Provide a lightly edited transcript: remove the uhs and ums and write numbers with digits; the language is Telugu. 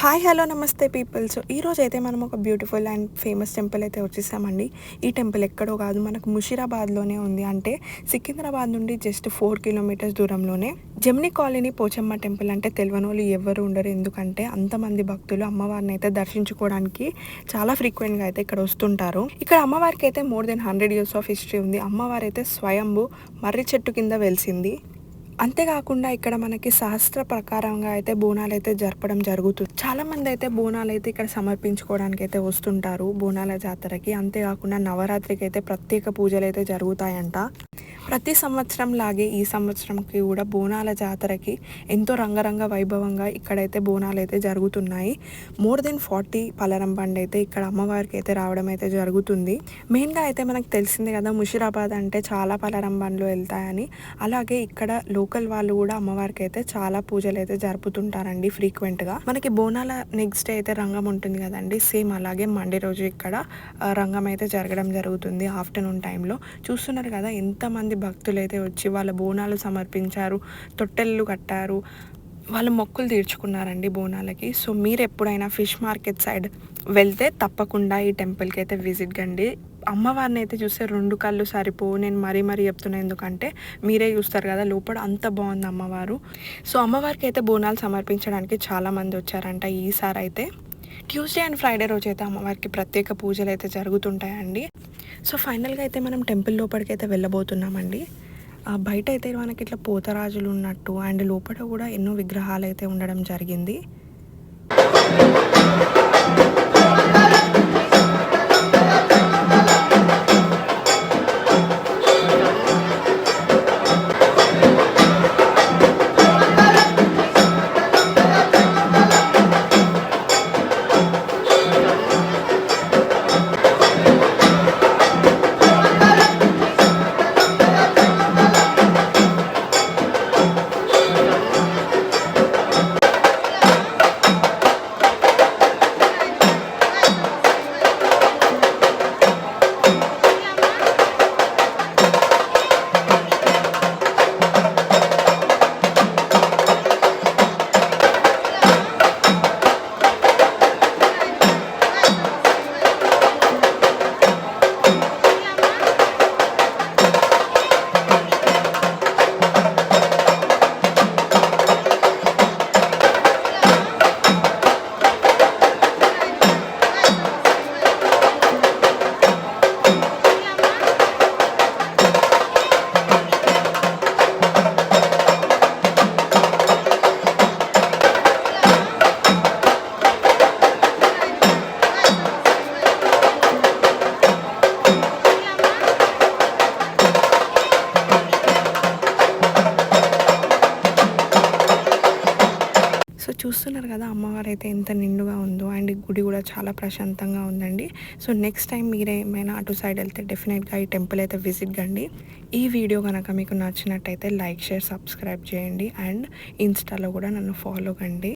హాయ్ హలో నమస్తే పీపుల్. సో ఈరోజు అయితే మనం ఒక బ్యూటిఫుల్ అండ్ ఫేమస్ టెంపుల్ అయితే వచ్చేసామండి. ఈ టెంపుల్ ఎక్కడో కాదు, మనకు ముషీరాబాద్లోనే ఉంది. అంటే సికింద్రాబాద్ నుండి జస్ట్ 4 కిలోమీటర్స్ దూరంలోనే. జమ్ని కాలనీ పోచమ్మ టెంపుల్ అంటే తెలియనోళ్ళు ఎవ్వరు ఉండరు. ఎందుకంటే అంతమంది భక్తులు అమ్మవారిని అయితే దర్శించుకోవడానికి చాలా ఫ్రీక్వెంట్గా అయితే ఇక్కడ వస్తుంటారు. ఇక్కడ అమ్మవారికి అయితే more than 100 years of history ఉంది. అమ్మవారు అయితే స్వయంభూ మర్రి చెట్టు కింద వెలిసింది. అంతేకాకుండా ఇక్కడ మనకి శాస్త్ర ప్రకారంగా అయితే బోనాలు అయితే జరపడం జరుగుతుంది. చాలా మంది అయితే బోనాలు అయితే ఇక్కడ సమర్పించుకోవడానికి అయితే వస్తుంటారు బోనాల జాతరకి. అంతేకాకుండా నవరాత్రికి అయితే ప్రత్యేక పూజలు అయితే జరుగుతాయంట. ప్రతి సంవత్సరం లాగే ఈ సంవత్సరంకి కూడా బోనాల జాతరకి ఎంతో రంగరంగ వైభవంగా ఇక్కడైతే బోనాలు అయితే జరుగుతున్నాయి. మోర్ దెన్ 40 పలరం బండి అయితే ఇక్కడ అమ్మవారికి అయితే రావడం అయితే జరుగుతుంది. మెయిన్గా అయితే మనకు తెలిసిందే కదా, ముషీరాబాద్ అంటే చాలా పలరం బండ్లు వెళ్తాయని. అలాగే ఇక్కడ లోకల్ వాళ్ళు కూడా అమ్మవారికి అయితే చాలా పూజలు అయితే జరుపుతుంటారండి ఫ్రీక్వెంట్గా. మనకి బోనాల నెక్స్ట్ డే అయితే రంగం ఉంటుంది కదండి, సేమ్ అలాగే మండే రోజు ఇక్కడ రంగం అయితే జరగడం జరుగుతుంది ఆఫ్టర్నూన్ టైంలో. చూస్తున్నారు కదా ఎంతమంది భక్తులు అయితే వచ్చి వాళ్ళ బోనాలు సమర్పించారు, తొట్టెళ్ళు కట్టారు, వాళ్ళ మొక్కులు తీర్చుకున్నారండి బోనాలకి. సో మీరు ఎప్పుడైనా ఫిష్ మార్కెట్ సైడ్ వెళ్తే తప్పకుండా ఈ టెంపుల్కి అయితే విజిట్ కండి. అమ్మవారిని అయితే చూస్తే 2 కళ్ళు సరిపోవు. నేను మరీ చెప్తున్నా, ఎందుకంటే మీరే చూస్తారు కదా లోపల అంత బాగుంది అమ్మవారు. సో అమ్మవారికి అయితే బోనాలు సమర్పించడానికి చాలామంది వచ్చారంట ఈసారి అయితే. ట్యూస్డే అండ్ ఫ్రైడే రోజు అయితే అమ్మవారికి ప్రత్యేక పూజలు అయితే జరుగుతుంటాయండి. సో ఫైనల్గా అయితే మనం టెంపుల్ లోపలికి అయితే వెళ్ళబోతున్నామండి. బయట అయితే మనకి ఇట్లా పోతరాజులు ఉన్నట్టు అండ్ లోపల కూడా ఎన్నో విగ్రహాలు అయితే ఉండడం జరిగింది. సో చూస్తున్నారు కదా అమ్మవారు అయితే ఎంత నిండుగా ఉందో, అండ్ గుడి కూడా చాలా ప్రశాంతంగా ఉందండి. సో నెక్స్ట్ టైం మీరే ఏమైనా అటు సైడ్ వెళ్తే డెఫినెట్గా ఈ టెంపుల్ అయితే విజిట్ కండి. ఈ వీడియో కనుక మీకు నచ్చినట్టయితే లైక్, షేర్, సబ్స్క్రైబ్ చేయండి. అండ్ ఇన్స్టాలో కూడా నన్ను ఫాలో కండి.